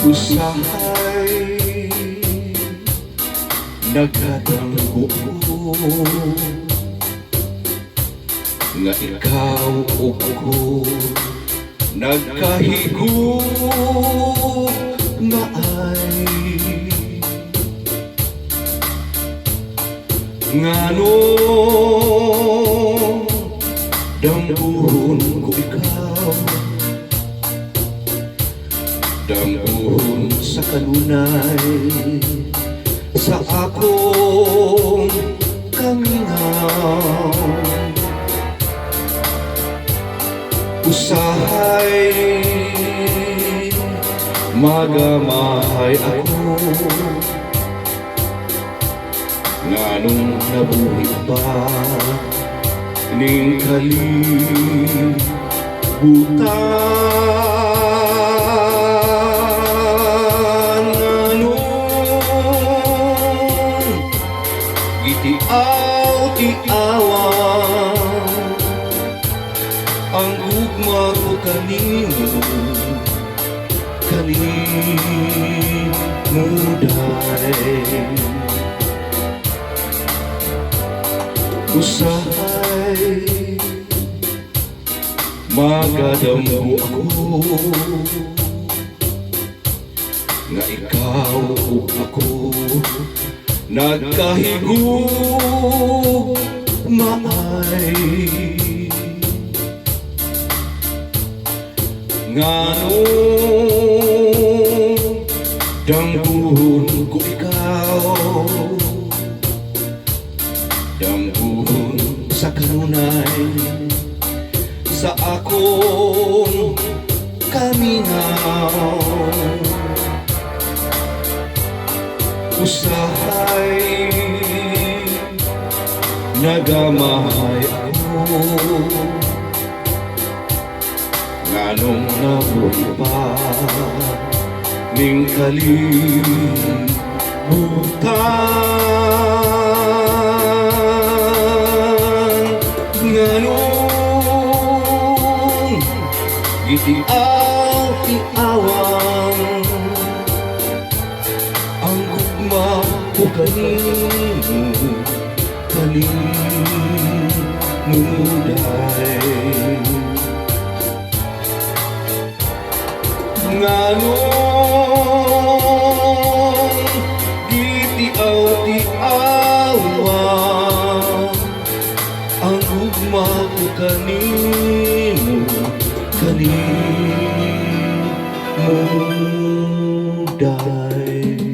Usahay nagkatanggo ko nga ikaw o ako nagkahigo nga ay ngano dampuhon ko ikaw, dampuhon sa kanunay sa akong kamingaw. Usahay magamahay ako nganong nabuhi pa ning kalibutan. Nganong gitiaw-tiawan ang ugma ko kanimo day. Usahay magadamgo ako nga ikaw o ako nagkahigo maay nganong dampuhon ko ikaw, dampuhon sa kanunay sa akong kamingaw. Usahay nagamahay ako nganong nabuhi pa ning kalibutan. Nganong gitiaw-tiawan ang ugma ko kanimo day. Nganong gitiaw-tiawan ang ugma ko kanimo day.